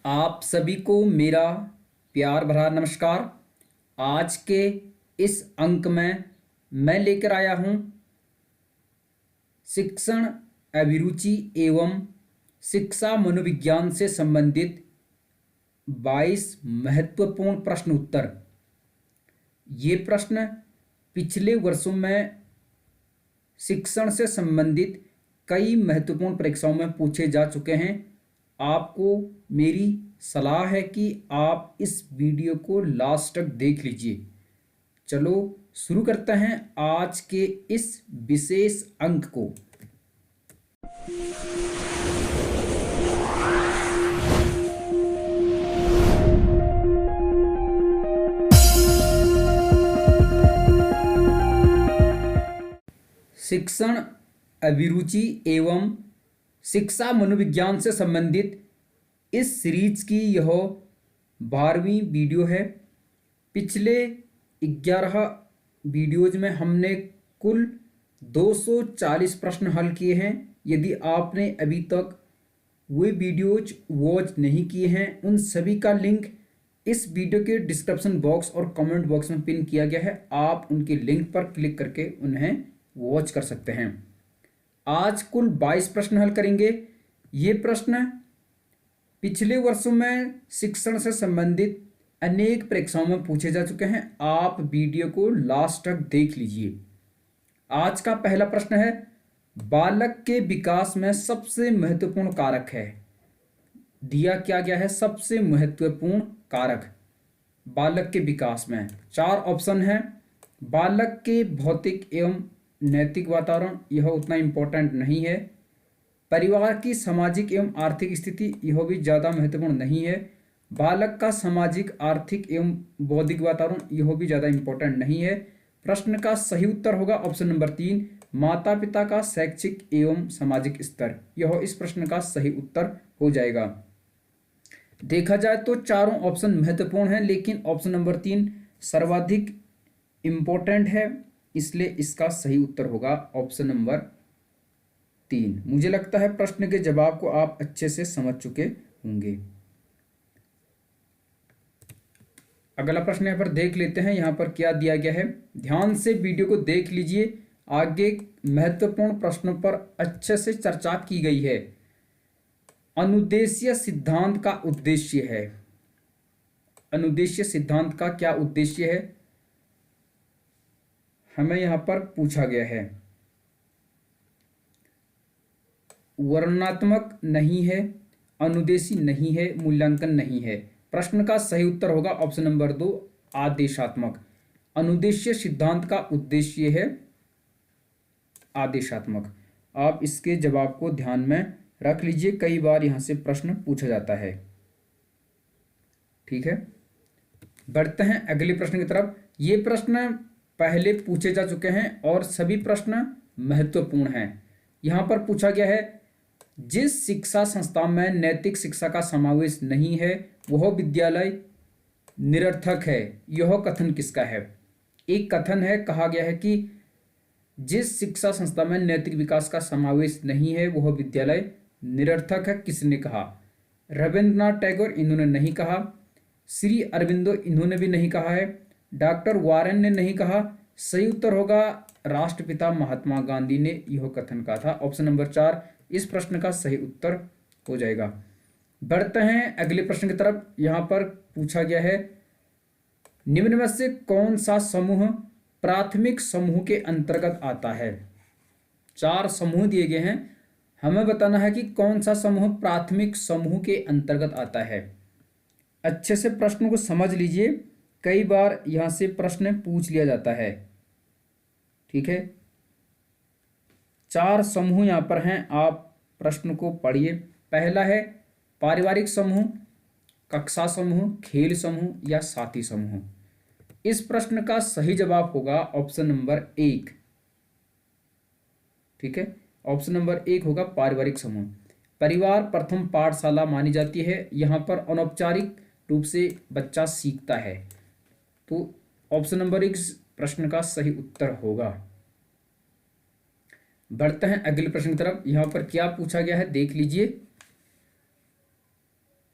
आप सभी को मेरा प्यार भरा नमस्कार। आज के इस अंक में मैं लेकर आया हूँ शिक्षण अभिरुचि एवं शिक्षा मनोविज्ञान से संबंधित 22 महत्वपूर्ण प्रश्न उत्तर। ये प्रश्न पिछले वर्षों में शिक्षण से संबंधित कई महत्वपूर्ण परीक्षाओं में पूछे जा चुके हैं। आपको मेरी सलाह है कि आप इस वीडियो को लास्ट तक देख लीजिए। चलो शुरू करते हैं आज के इस विशेष अंक को। शिक्षण अभिरुचि एवं शिक्षा मनोविज्ञान से संबंधित इस सीरीज की यह 12वीं वीडियो है। पिछले 11 वीडियोज में हमने कुल 240 प्रश्न हल किए हैं। यदि आपने अभी तक वे वीडियोज वॉच नहीं किए हैं, उन सभी का लिंक इस वीडियो के डिस्क्रिप्शन बॉक्स और कमेंट बॉक्स में पिन किया गया है। आप उनके लिंक पर क्लिक करके उन्हें वॉच कर सकते हैं। आज कुल 22 प्रश्न हल करेंगे। ये प्रश्न पिछले वर्षों में शिक्षण से संबंधित अनेक परीक्षाओं में पूछे जा चुके हैं। आप वीडियो को लास्ट तक देख लीजिए। आज का पहला प्रश्न है, बालक के विकास में सबसे महत्वपूर्ण कारक है। दिया क्या गया है? सबसे महत्वपूर्ण कारक बालक के विकास में 4 ऑप्शन है। बालक के भौतिक एवं नैतिक वातावरण, यह उतना इम्पोर्टेंट नहीं है। परिवार की सामाजिक एवं आर्थिक स्थिति, यह भी ज़्यादा महत्वपूर्ण नहीं है। बालक का सामाजिक, आर्थिक एवं बौद्धिक वातावरण, यह भी ज़्यादा इम्पोर्टेंट नहीं है। प्रश्न का सही उत्तर होगा ऑप्शन नंबर 3, माता पिता का शैक्षिक एवं सामाजिक स्तर। यह इस प्रश्न का सही उत्तर हो जाएगा। देखा जाए तो चारों ऑप्शन महत्वपूर्ण हैं, लेकिन ऑप्शन नंबर 3 सर्वाधिक इम्पोर्टेंट है, इसलिए इसका सही उत्तर होगा ऑप्शन नंबर 3। मुझे लगता है प्रश्न के जवाब को आप अच्छे से समझ चुके होंगे। अगला प्रश्न यहाँ पर देख लेते हैं। यहाँ पर क्या दिया गया है, ध्यान से वीडियो को देख लीजिए। आगे महत्वपूर्ण प्रश्नों पर अच्छे से चर्चा की गई है। अनुदेशीय सिद्धांत का उद्देश्य है। अनुदेशीय सिद्धांत का क्या उद्देश्य है, हमें यहां पर पूछा गया है। वर्णनात्मक नहीं है, अनुदेशी नहीं है, मूल्यांकन नहीं है। प्रश्न का सही उत्तर होगा ऑप्शन नंबर 2, आदेशात्मक। अनुदेशीय सिद्धांत का उद्देश्य है आदेशात्मक। आप इसके जवाब को ध्यान में रख लीजिए, कई बार यहां से प्रश्न पूछा जाता है। ठीक है, बढ़ते हैं अगले प्रश्न की तरफ। ये प्रश्न पहले पूछे जा चुके हैं और सभी प्रश्न महत्वपूर्ण हैं। यहां पर पूछा गया है, जिस शिक्षा संस्था में नैतिक शिक्षा का समावेश नहीं है वह विद्यालय निरर्थक है। यह कथन किसका है? एक कथन है, कहा गया है कि जिस शिक्षा संस्था में नैतिक विकास का समावेश नहीं है वह विद्यालय निरर्थक है। किसने कहा? रविंद्रनाथ टैगोर, इन्होंने नहीं कहा। श्री अरविंदो, इन्होंने भी नहीं कहा है। डॉक्टर वारेन ने नहीं कहा। सही उत्तर होगा राष्ट्रपिता महात्मा गांधी ने यह कथन कहा था। ऑप्शन नंबर 4 इस प्रश्न का सही उत्तर हो जाएगा। बढ़ते हैं अगले प्रश्न की तरफ। यहां पर पूछा गया है, निम्न में से कौन सा समूह प्राथमिक समूह के अंतर्गत आता है? 4 समूह दिए गए हैं, हमें बताना है कि कौन सा समूह प्राथमिक समूह के अंतर्गत आता है। अच्छे से प्रश्न को समझ लीजिए, कई बार यहां से प्रश्न पूछ लिया जाता है। ठीक है, 4 समूह यहां पर हैं, आप प्रश्न को पढ़िए। पहला है पारिवारिक समूह, कक्षा समूह, खेल समूह या साथी समूह। इस प्रश्न का सही जवाब होगा ऑप्शन नंबर 1। ठीक है, ऑप्शन नंबर 1 होगा पारिवारिक समूह। परिवार प्रथम पाठशाला मानी जाती है। यहां पर अनौपचारिक रूप से बच्चा सीखता है, तो ऑप्शन नंबर 1 प्रश्न का सही उत्तर होगा। बढ़ते हैं अगले प्रश्न की तरफ। यहां पर क्या पूछा गया है देख लीजिए।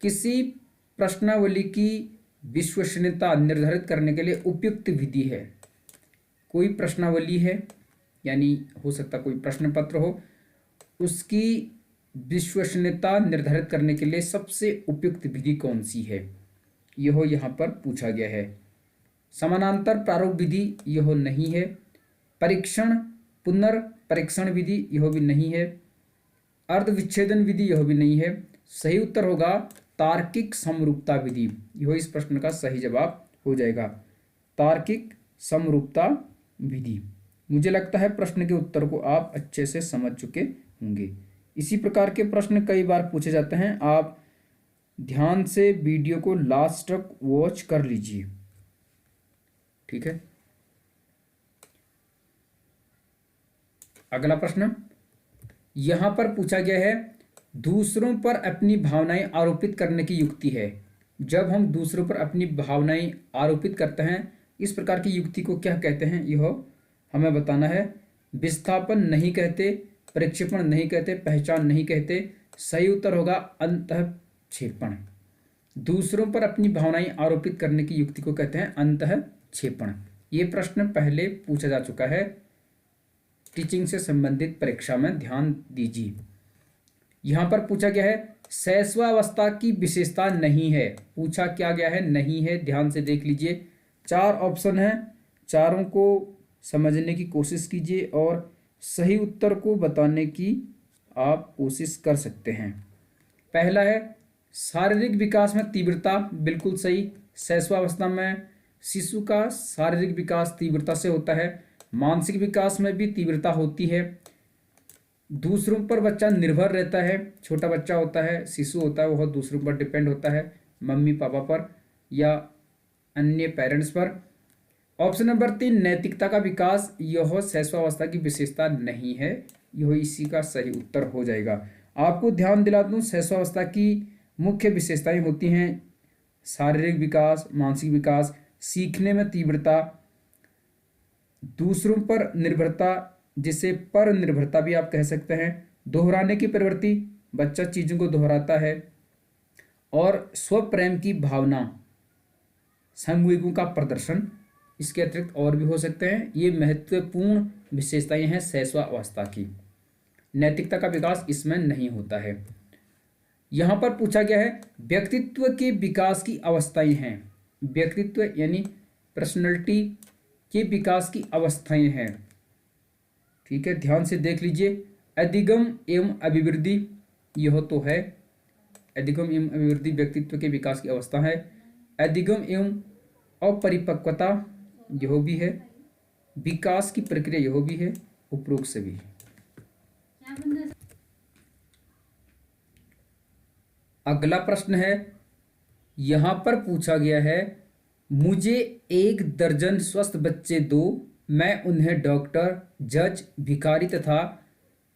किसी प्रश्नावली की विश्वसनीयता निर्धारित करने के लिए उपयुक्त विधि है? कोई प्रश्नावली है, यानी हो सकता कोई प्रश्न पत्र हो, उसकी विश्वसनीयता निर्धारित करने के लिए सबसे उपयुक्त विधि कौन सी है, यह यहाँ पर पूछा गया है। समानांतर प्रारूप विधि यह नहीं है। परीक्षण पुनर्परीक्षण विधि यह भी नहीं है। अर्ध विच्छेदन विधि यह भी नहीं है। सही उत्तर होगा तार्किक समरूपता विधि। यह इस प्रश्न का सही जवाब हो जाएगा, तार्किक समरूपता विधि। मुझे लगता है प्रश्न के उत्तर को आप अच्छे से समझ चुके होंगे। इसी प्रकार के प्रश्न कई बार पूछे जाते हैं, आप ध्यान से वीडियो को लास्ट तक वॉच कर लीजिए, ठीक है। अगला प्रश्न यहां पर पूछा गया है, दूसरों पर अपनी भावनाएं आरोपित करने की युक्ति है। जब हम दूसरों पर अपनी भावनाएं आरोपित करते हैं, इस प्रकार की युक्ति को क्या कहते हैं, यह हमें बताना है। विस्थापन नहीं कहते, प्रक्षेपण नहीं कहते, पहचान नहीं कहते। सही उत्तर होगा अंतःक्षेपण। दूसरों पर अपनी भावनाएं आरोपित करने की युक्ति को कहते हैं अंतःक्षेपण। ये प्रश्न पहले पूछा जा चुका है टीचिंग से संबंधित परीक्षा में, ध्यान दीजिए। यहां पर पूछा गया है शैशवावस्था की विशेषता नहीं है। पूछा क्या गया है, नहीं है। ध्यान से देख लीजिए, 4 ऑप्शन है, चारों को समझने की कोशिश कीजिए और सही उत्तर को बताने की आप कोशिश कर सकते हैं। पहला है शारीरिक विकास में तीव्रता, बिल्कुल सही। शैशवावस्था में शिशु का शारीरिक विकास तीव्रता से होता है। मानसिक विकास में भी तीव्रता होती है। दूसरों पर बच्चा निर्भर रहता है। छोटा बच्चा होता है, शिशु होता है, वह दूसरों पर डिपेंड होता है, मम्मी पापा पर या अन्य पेरेंट्स पर। ऑप्शन नंबर 3 नैतिकता का विकास, यह शैशवावस्था की विशेषता नहीं है। यह इसी का सही उत्तर हो जाएगा। आपको ध्यान दिला दूं, शैशवावस्था की मुख्य विशेषताएं होती हैं शारीरिक विकास, मानसिक विकास, सीखने में तीव्रता, दूसरों पर निर्भरता, जिसे पर निर्भरता भी आप कह सकते हैं, दोहराने की प्रवृत्ति, बच्चा चीज़ों को दोहराता है, और स्वप्रेम की भावना, समवेगों का प्रदर्शन। इसके अतिरिक्त और भी हो सकते हैं। ये महत्वपूर्ण विशेषताएं हैं शैशवावस्था की। नैतिकता का विकास इसमें नहीं होता है। यहाँ पर पूछा गया है व्यक्तित्व के विकास की अवस्थाएं हैं। व्यक्तित्व यानी पर्सनैलिटी के विकास की अवस्थाएं हैं, ठीक है। ध्यान से देख लीजिए, अधिगम एवं अभिवृद्धि, यह तो है। अधिगम एवं अभिवृद्धि व्यक्तित्व के विकास की अवस्था है। अधिगम एवं अपरिपक्वता, यह भी है। विकास की प्रक्रिया, यह भी है। उपरोक्त सभी। अगला प्रश्न है, यहां पर पूछा गया है मुझे 1 दर्जन स्वस्थ बच्चे दो, मैं उन्हें डॉक्टर, जज, भिखारी तथा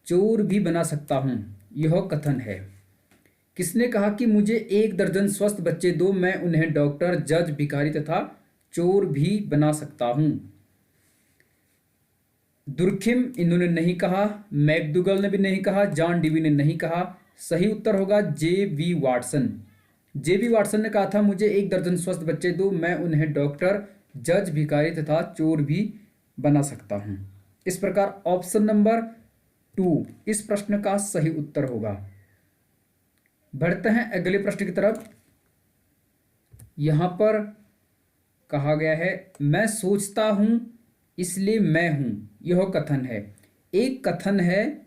चोर भी बना सकता हूं। यह कथन है। किसने कहा कि मुझे 1 दर्जन स्वस्थ बच्चे दो, मैं उन्हें डॉक्टर, जज, भिखारी तथा चोर भी बना सकता हूं? दुर्खिम इन्होंने नहीं कहा, मैकडूगल ने भी नहीं कहा, जॉन डीवी ने नहीं कहा। सही उत्तर होगा जे.बी. वाटसन। जे.बी. वाटसन ने कहा था मुझे 1 दर्जन स्वस्थ बच्चे दो, मैं उन्हें डॉक्टर, जज, भिखारी तथा चोर भी बना सकता हूं। इस प्रकार ऑप्शन नंबर 2 इस प्रश्न का सही उत्तर होगा। बढ़ते हैं अगले प्रश्न की तरफ। यहां पर कहा गया है मैं सोचता हूं इसलिए मैं हूं। यह कथन है। एक कथन है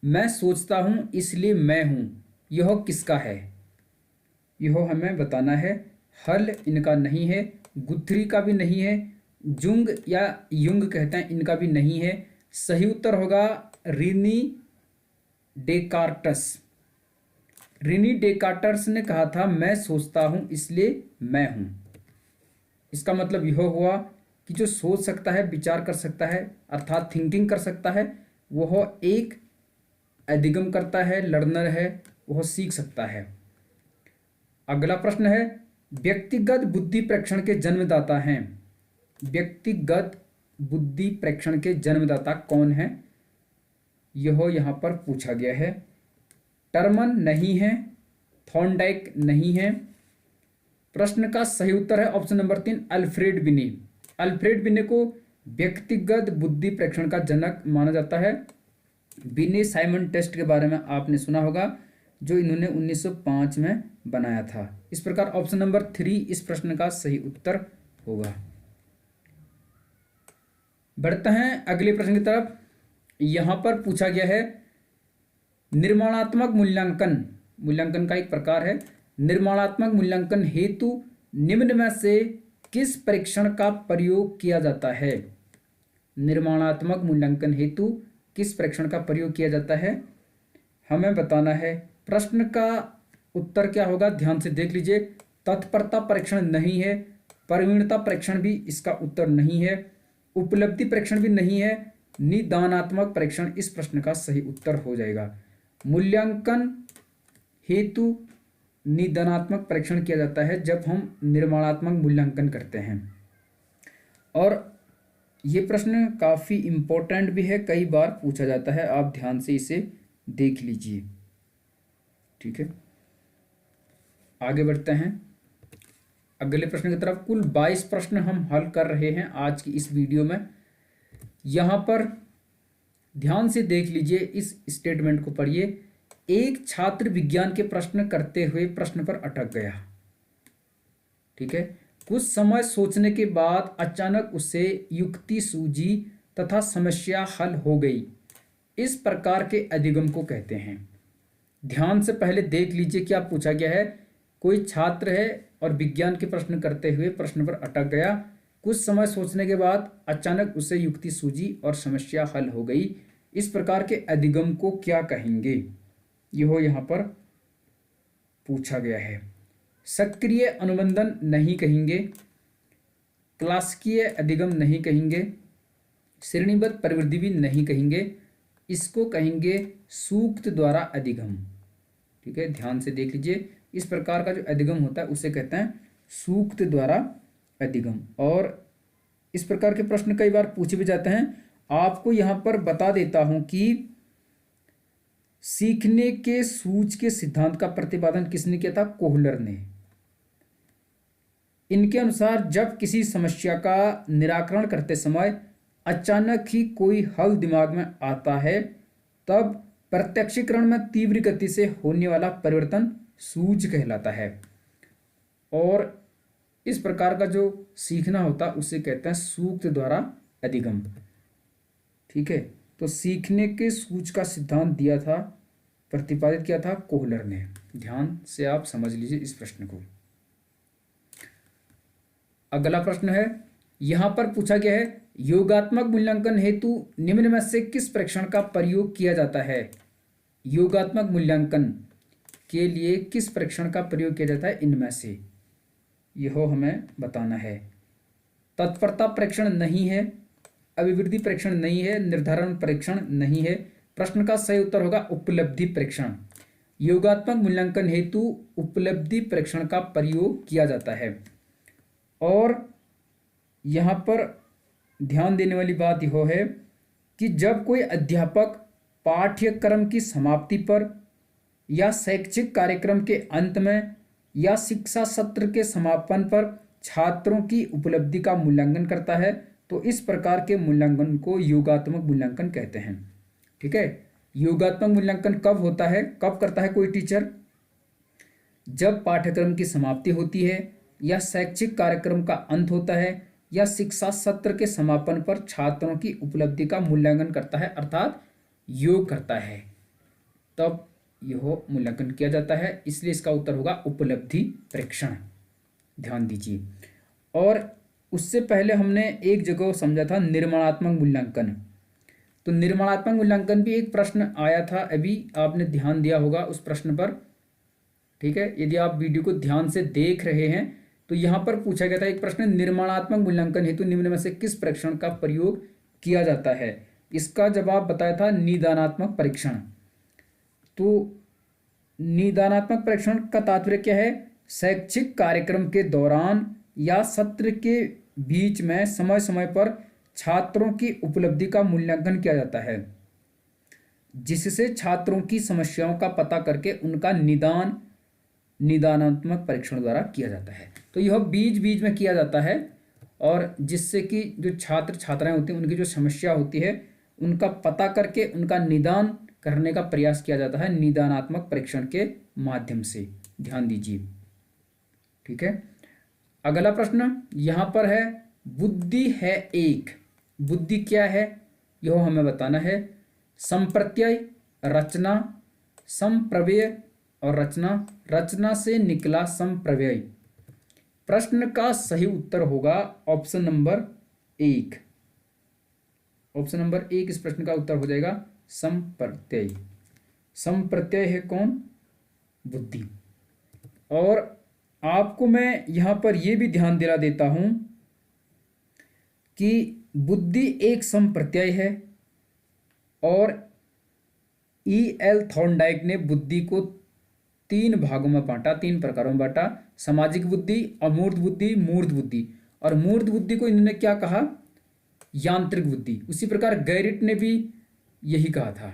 मैं सोचता हूं इसलिए मैं हूं, यह किसका है? यह हमें बताना है। हल इनका नहीं है, गुथ्री का भी नहीं है, जुंग या युंग कहते हैं, इनका भी नहीं है। सही उत्तर होगा रीनी डेकार्टस। रीनी डेकार्टस ने कहा था मैं सोचता हूं इसलिए मैं हूं। इसका मतलब यह हुआ कि जो सोच सकता है, विचार कर सकता है, अर्थात थिंकिंग कर सकता है, वह एक अधिगम करता है, लर्नर है, वह सीख सकता है। अगला प्रश्न है व्यक्तिगत बुद्धि प्रेक्षण के जन्मदाता हैं। व्यक्तिगत बुद्धि प्रेक्षण के जन्मदाता कौन है? यह यहां पर पूछा गया है। टर्मन नहीं है, थॉर्नडाइक नहीं है, प्रश्न का सही उत्तर है ऑप्शन नंबर 3, अल्फ्रेड बिने। अल्फ्रेड बिने को व्यक्तिगत बुद्धि परीक्षण का जनक माना जाता है। बिने साइमन टेस्ट के बारे में आपने सुना होगा, जो इन्होंने 1905 में बनाया था। इस प्रकार ऑप्शन नंबर 3 इस प्रश्न का सही उत्तर होगा। बढ़ते हैं अगले प्रश्न की तरफ। यहां पर पूछा गया है निर्माणात्मक मूल्यांकन, मूल्यांकन का एक प्रकार है। निर्माणात्मक मूल्यांकन हेतु निम्न में से किस परीक्षण का प्रयोग किया जाता है? निर्माणात्मक मूल्यांकन हेतु किस परीक्षण का प्रयोग किया जाता है, हमें बताना है। प्रश्न का उत्तर क्या होगा, ध्यान से देख लीजिए। तत्परता परीक्षण नहीं है, प्रवीणता परीक्षण भी इसका उत्तर नहीं है, उपलब्धि परीक्षण भी नहीं है, निदानात्मक परीक्षण इस प्रश्न का सही उत्तर हो जाएगा। मूल्यांकन हेतु निदानात्मक परीक्षण किया जाता है जब हम निर्माणात्मक मूल्यांकन करते हैं। और ये प्रश्न काफ़ी इम्पोर्टेंट भी है, कई बार पूछा जाता है, आप ध्यान से इसे देख लीजिए। ठीक है, आगे बढ़ते हैं अगले प्रश्न की तरफ। कुल 22 प्रश्न हम हल कर रहे हैं आज की इस वीडियो में। यहाँ पर ध्यान से देख लीजिए, इस स्टेटमेंट को पढ़िए। एक छात्र विज्ञान के प्रश्न करते हुए प्रश्न पर अटक गया। ठीक है, कुछ समय सोचने के बाद अचानक उसे युक्ति सूझी तथा समस्या हल हो गई। इस प्रकार के अधिगम को कहते हैं। ध्यान से पहले देख लीजिए क्या पूछा गया है। कोई छात्र है और विज्ञान के प्रश्न करते हुए प्रश्न पर अटक गया। कुछ समय सोचने के बाद अचानक उसे युक्ति सूझी और समस्या हल हो गई। इस प्रकार के अधिगम को क्या कहेंगे, यह यहाँ पर पूछा गया है। सक्रिय अनुबंधन नहीं कहेंगे, क्लासिकीय अधिगम नहीं कहेंगे, श्रेणीबद्ध प्रवृत्ति भी नहीं कहेंगे, इसको कहेंगे सूक्त द्वारा अधिगम। ठीक है, ध्यान से देख लीजिए। इस प्रकार का जो अधिगम होता है उसे कहते हैं सूक्त द्वारा अधिगम। और इस प्रकार के प्रश्न कई बार पूछे भी जाते हैं। आपको यहाँ पर बता देता हूँ कि सीखने के सूझ के सिद्धांत का प्रतिपादन किसने किया था? कोहलर ने। इनके अनुसार जब किसी समस्या का निराकरण करते समय अचानक ही कोई हल दिमाग में आता है, तब प्रत्यक्षीकरण में तीव्र गति से होने वाला परिवर्तन सूझ कहलाता है। और इस प्रकार का जो सीखना होता है उसे कहते हैं सूक्त द्वारा अधिगम। ठीक है, तो सीखने के सूझ का सिद्धांत दिया था, प्रतिपादित किया था कोहलर ने। ध्यान से आप समझ लीजिए इस प्रश्न को। अगला प्रश्न है, यहां पर पूछा गया है योगात्मक मूल्यांकन हेतु निम्न में से किस परीक्षण का प्रयोग किया जाता है? योगात्मक मूल्यांकन के लिए किस परीक्षण का प्रयोग किया जाता है इनमें से, यह हमें बताना है। तत्परता परीक्षण नहीं है, अभिवृद्धि परीक्षण नहीं है, निर्धारण परीक्षण नहीं है। प्रश्न का सही उत्तर होगा उपलब्धि परीक्षण। योगात्मक मूल्यांकन हेतु उपलब्धि परीक्षण का प्रयोग किया जाता है। और यहाँ पर ध्यान देने वाली बात यह है कि जब कोई अध्यापक पाठ्यक्रम की समाप्ति पर या शैक्षिक कार्यक्रम के अंत में या शिक्षा सत्र के समापन पर छात्रों की उपलब्धि का मूल्यांकन करता है, तो इस प्रकार के मूल्यांकन को योगात्मक मूल्यांकन कहते हैं। ठीक है, योगात्मक मूल्यांकन कब होता है, कब करता है कोई टीचर? जब पाठ्यक्रम की समाप्ति होती है या शैक्षिक कार्यक्रम का अंत होता है या शिक्षा सत्र के समापन पर छात्रों की उपलब्धि का मूल्यांकन करता है, अर्थात योग करता है, तब यह मूल्यांकन किया जाता है। इसलिए इसका उत्तर होगा उपलब्धि परीक्षण। ध्यान दीजिए। और उससे पहले हमने एक जगह समझा था निर्माणात्मक मूल्यांकन। तो निर्माणात्मक मूल्यांकन भी एक प्रश्न आया था, अभी आपने ध्यान दिया होगा उस प्रश्न पर। ठीक है, यदि आप वीडियो को ध्यान से देख रहे हैं तो यहाँ पर पूछा गया था एक प्रश्न, निर्माणात्मक मूल्यांकन हेतु निम्न में से किस परीक्षण का प्रयोग किया जाता है? इसका जवाब बताया था निदानात्मक परीक्षण। तो निदानात्मक परीक्षण का तात्पर्य क्या है? शैक्षिक कार्यक्रम के दौरान या सत्र के बीच में समय समय पर छात्रों की उपलब्धि का मूल्यांकन किया जाता है, जिससे छात्रों की समस्याओं का पता करके उनका निदान निदानात्मक परीक्षण द्वारा किया जाता है। तो यह बीच बीच में किया जाता है और जिससे कि जो छात्र छात्राएं होती हैं उनकी जो समस्या होती है उनका पता करके उनका निदान करने का प्रयास किया जाता है निदानात्मक परीक्षण के माध्यम से। ध्यान दीजिए, ठीक है। अगला प्रश्न यहाँ पर है, बुद्धि है एक, बुद्धि क्या है यह हमें बताना है। संप्रत्यय, रचना, संप्रव्यय और रचना, रचना से निकला संप्रव्यय। प्रश्न का सही उत्तर होगा ऑप्शन नंबर एक। ऑप्शन नंबर एक इस प्रश्न का उत्तर हो जाएगा संप्रत्यय। संप्रत्यय है कौन? बुद्धि। और आपको मैं यहां पर यह भी ध्यान दिला देता हूं कि बुद्धि एक संप्रत्यय है और E.L. थॉर्नडाइक ने बुद्धि को तीन भागों में बांटा, तीन प्रकारों में बांटा। सामाजिक बुद्धि, अमूर्त बुद्धि, मूर्त बुद्धि। और मूर्त बुद्धि को इन्होंने क्या कहा? यांत्रिक बुद्धि। उसी प्रकार गैरिट ने भी यही कहा था,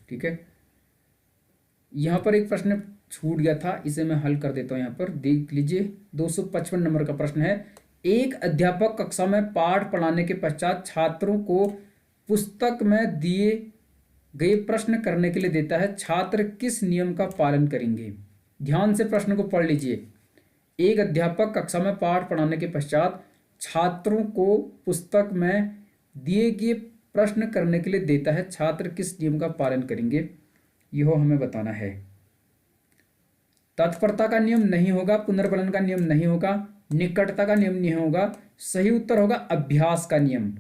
ठीक है। यहां पर एक प्रश्न छूट गया था, इसे मैं हल कर देता हूं। यहां पर देख लीजिए, 255 नंबर का प्रश्न है। एक अध्यापक कक्षा में पाठ पढ़ाने के पश्चात छात्रों को पुस्तक में दिए गए प्रश्न करने के लिए देता है, छात्र किस नियम का पालन करेंगे? ध्यान से प्रश्न को पढ़ लीजिए। एक अध्यापक कक्षा में पाठ पढ़ाने के पश्चात छात्रों को पुस्तक में दिए गए प्रश्न करने के लिए देता है, छात्र किस नियम का पालन करेंगे? यह हमें बताना है। तत्परता का नियम नहीं होगा, पुनर्बलन का नियम नहीं होगा, निकटता का नियम नहीं होगा। सही उत्तर होगा अभ्यास का नियम।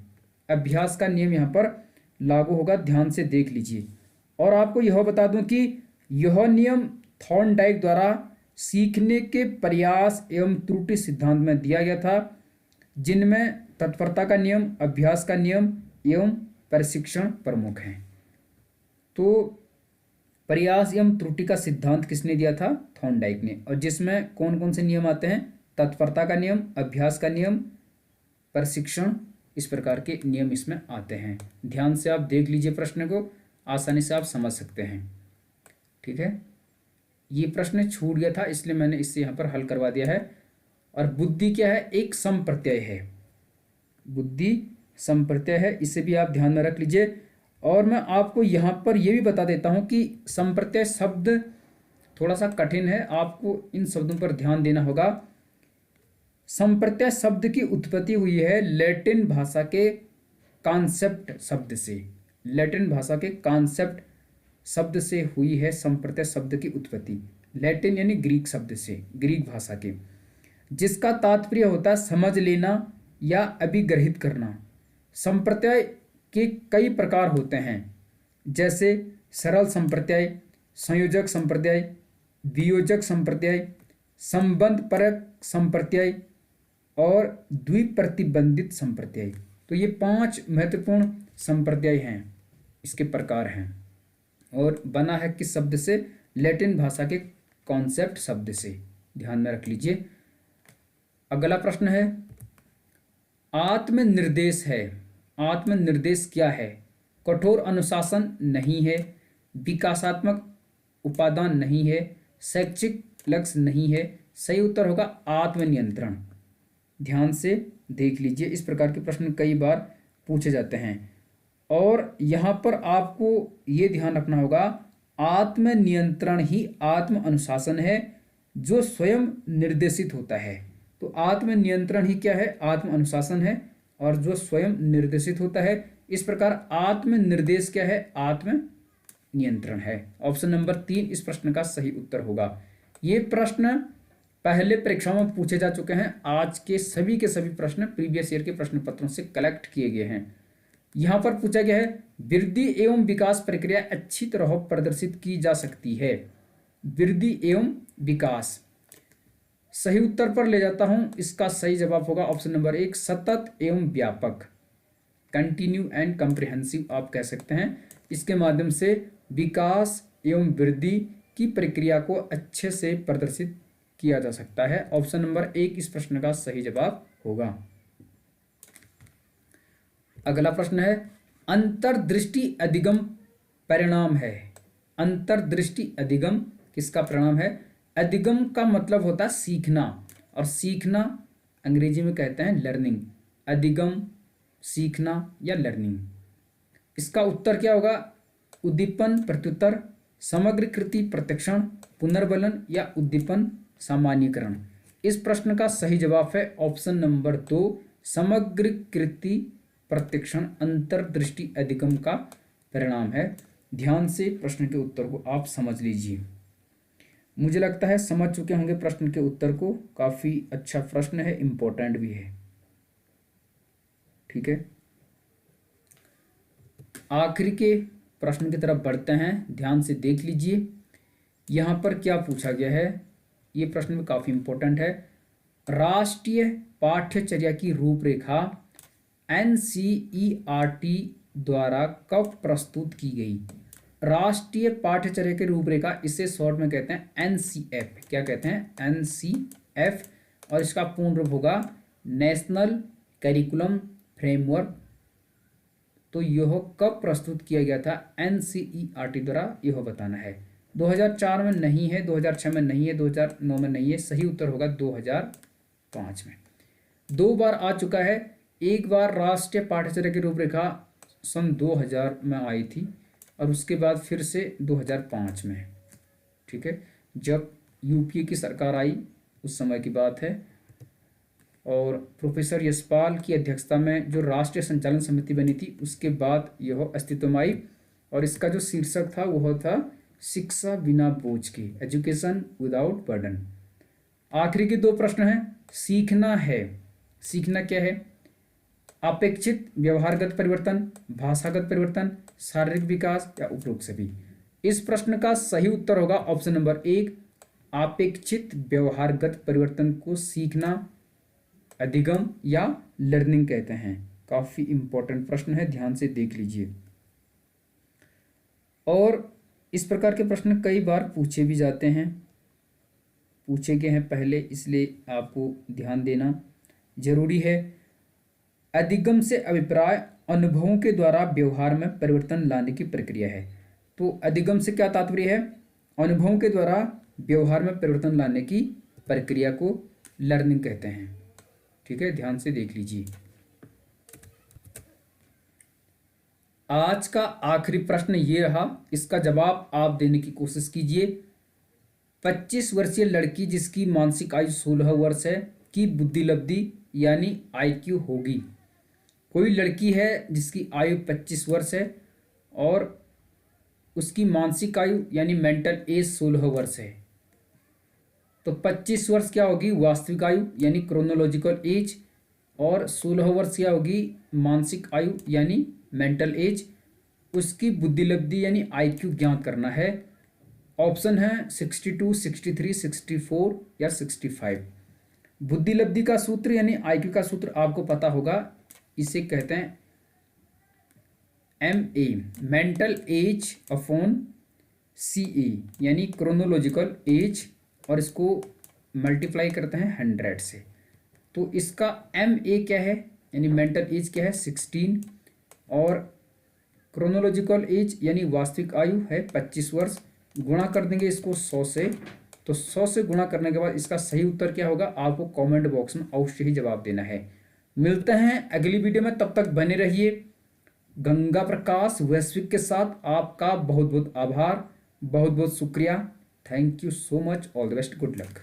अभ्यास का नियम यहां पर लागू होगा, ध्यान से देख लीजिए। और आपको यह बता दूं कि यह नियम थॉर्नडाइक द्वारा सीखने के प्रयास एवं त्रुटि सिद्धांत में दिया गया था, जिनमें तत्परता का नियम, अभ्यास का नियम एवं प्रशिक्षण प्रमुख हैं। तो प्रयास एवं त्रुटि का सिद्धांत किसने दिया था? थॉर्नडाइक ने। और जिसमें कौन कौन से नियम आते हैं? तत्परता का नियम, अभ्यास का नियम, प्रशिक्षण, इस प्रकार के नियम इसमें आते हैं। ध्यान से आप देख लीजिए, प्रश्न को आसानी से आप समझ सकते हैं, ठीक है। ये प्रश्न छूट गया था इसलिए मैंने इससे यहाँ पर हल करवा दिया है। और बुद्धि क्या है? एक संप्रत्यय है। बुद्धि संप्रत्यय है, इसे भी आप ध्यान में रख लीजिए। और मैं आपको यहाँ पर यह भी बता देता हूँ कि संप्रत्यय शब्द थोड़ा सा कठिन है, आपको इन शब्दों पर ध्यान देना होगा। संप्रत्यय शब्द की उत्पत्ति हुई है लैटिन भाषा के कॉन्सेप्ट शब्द से। लैटिन भाषा के कॉन्सेप्ट शब्द से हुई है संप्रत्यय शब्द की उत्पत्ति। लैटिन यानी ग्रीक शब्द से, ग्रीक भाषा के, जिसका तात्पर्य होता है समझ लेना या अभिग्रहित करना। संप्रत्यय के कई प्रकार होते हैं, जैसे सरल संप्रत्यय, संयोजक संप्रत्यय, वियोजक संप्रत्यय, संबंध परक संप्रत्यय और द्विप्रतिबंधित संप्रत्यय। तो ये 5 महत्वपूर्ण संप्रत्यय हैं, इसके प्रकार हैं। और बना है किस शब्द से? लैटिन भाषा के कॉन्सेप्ट शब्द से। ध्यान में रख लीजिए। अगला प्रश्न है, आत्मनिर्देश है। आत्मनिर्देश क्या है? कठोर अनुशासन नहीं है, विकासात्मक उपादान नहीं है, शैक्षिक लक्ष्य नहीं है। सही उत्तर होगा आत्मनियंत्रण। ध्यान से देख लीजिए, इस प्रकार के प्रश्न कई बार पूछे जाते हैं। और यहाँ पर आपको ये ध्यान रखना होगा, आत्मनियंत्रण ही आत्म अनुशासन है जो स्वयं निर्देशित होता है। तो आत्मनियंत्रण ही क्या है? आत्म अनुशासन है और जो स्वयं निर्देशित होता है। इस प्रकार आत्मनिर्देश क्या है? आत्म नियंत्रण है। ऑप्शन नंबर 3 इस प्रश्न का सही उत्तर होगा। ये प्रश्न पहले परीक्षाओं में पूछे जा चुके हैं। आज के सभी प्रश्न प्रीवियस ईयर के प्रश्न पत्रों से कलेक्ट किए गए हैं। यहां पर पूछा गया है, वृद्धि एवं विकास प्रक्रिया अच्छी तरह प्रदर्शित की जा सकती है। वृद्धि एवं विकास, सही उत्तर पर ले जाता हूं। इसका सही जवाब होगा ऑप्शन नंबर 1, सतत एवं व्यापक। कंटिन्यू एंड कम्प्रिहेंसिव आप कह सकते हैं। इसके माध्यम से विकास एवं वृद्धि की प्रक्रिया को अच्छे से प्रदर्शित किया जा सकता है। ऑप्शन नंबर 1 इस प्रश्न का सही जवाब होगा। अगला प्रश्न है, अंतर्दृष्टि अधिगम परिणाम है। अंतर्दृष्टि अधिगम किसका परिणाम है? अधिगम का मतलब होता है सीखना, और सीखना अंग्रेजी में कहते हैं लर्निंग। अधिगम, सीखना या लर्निंग। इसका उत्तर क्या होगा? उद्दीपन प्रत्युत्तर, समग्र कृति प्रत्यक्षण, पुनर्बलन या उद्दीपन सामान्यीकरण। इस प्रश्न का सही जवाब है ऑप्शन नंबर 2, समग्र कृति प्रत्यक्षण अंतर्दृष्टि अधिगम का परिणाम है। ध्यान से प्रश्न के उत्तर को आप समझ लीजिए। मुझे लगता है समझ चुके होंगे प्रश्न के उत्तर को। काफी अच्छा प्रश्न है, इंपॉर्टेंट भी है। ठीक है, आखिरी के प्रश्न की तरफ बढ़ते हैं। ध्यान से देख लीजिए यहाँ पर क्या पूछा गया है। ये प्रश्न में काफी इंपॉर्टेंट है। राष्ट्रीय पाठ्यचर्या की रूपरेखा एनसीईआरटी द्वारा कब प्रस्तुत की गई? राष्ट्रीय पाठ्यचर्या की रूपरेखा, इसे शॉर्ट में कहते हैं एनसीएफ। क्या कहते हैं? एनसीएफ। और इसका पूर्ण रूप होगा नेशनल करिकुलम फ्रेमवर्क। तो यह कब प्रस्तुत किया गया था एनसीईआरटी द्वारा, यह बताना है। 2004 में नहीं है, 2006 में नहीं है, 2009 में नहीं है। सही उत्तर होगा 2005 में। 2 बार आ चुका है। एक बार राष्ट्रीय पाठ्यचर्या की रूपरेखा सन 2000 में आई थी और उसके बाद फिर से 2005 में। ठीक है, जब यूपीए की सरकार आई उस समय की बात है। और प्रोफेसर यशपाल की अध्यक्षता में जो राष्ट्रीय संचालन समिति बनी थी उसके बाद यह अस्तित्व में आई। और इसका जो शीर्षक था वह था शिक्षा बिना बोझ की, एजुकेशन विदाउट बर्डन। आखिरी के 2 प्रश्न हैं। सीखना है, सीखना क्या है? अपेक्षित व्यवहारगत परिवर्तन, भाषागत परिवर्तन, शारीरिक विकास या उपरोक्त सभी। इस प्रश्न का सही उत्तर होगा ऑप्शन नंबर 1, अपेक्षित व्यवहारगत परिवर्तन को सीखना, अधिगम या लर्निंग कहते हैं। काफी इंपॉर्टेंट प्रश्न है, ध्यान से देख लीजिए। और इस प्रकार के प्रश्न कई बार पूछे भी जाते हैं, पूछे गए हैं पहले, इसलिए आपको ध्यान देना जरूरी है। अधिगम से अभिप्राय अनुभवों के द्वारा व्यवहार में परिवर्तन लाने की प्रक्रिया है। तो अधिगम से क्या तात्पर्य है? अनुभवों के द्वारा व्यवहार में परिवर्तन लाने की प्रक्रिया को लर्निंग कहते हैं। ठीक है, ध्यान से देख लीजिए। आज का आखिरी प्रश्न ये रहा, इसका जवाब आप देने की कोशिश कीजिए। 25 वर्षीय लड़की जिसकी मानसिक आयु 16 वर्ष है की बुद्धिलब्धि यानी आईक्यू होगी। कोई लड़की है जिसकी आयु 25 वर्ष है और उसकी मानसिक आयु यानी मेंटल एज 16 वर्ष है। तो 25 वर्ष क्या होगी? वास्तविक आयु यानी क्रोनोलॉजिकल एज, और 16 वर्ष क्या होगी? मानसिक आयु यानी मेंटल एज। उसकी बुद्धिलब्धि यानी आईक्यू ज्ञात करना है। ऑप्शन है 62, 63, 64 या 65। बुद्धिलब्धि का सूत्र यानी आईक्यू का सूत्र आपको पता होगा, इसे कहते हैं MA, mental as upon CA यानी क्रोनोलॉजिकल एज, और इसको मल्टीप्लाई करते हैं 100 से। तो इसका MA क्या है यानी मेंटल एज क्या है? 16, और क्रोनोलॉजिकल एज यानी वास्तविक आयु है 25 वर्ष। गुणा कर देंगे इसको 100 से, तो 100 से गुणा करने के बाद इसका सही उत्तर क्या होगा आपको कमेंट बॉक्स में अवश्य ही जवाब देना है। मिलते हैं अगली वीडियो में, तब तक बने रहिए। गंगा प्रकाश वैश्विक के साथ आपका बहुत बहुत आभार, बहुत बहुत शुक्रिया। Thank you so much, all the best, good luck.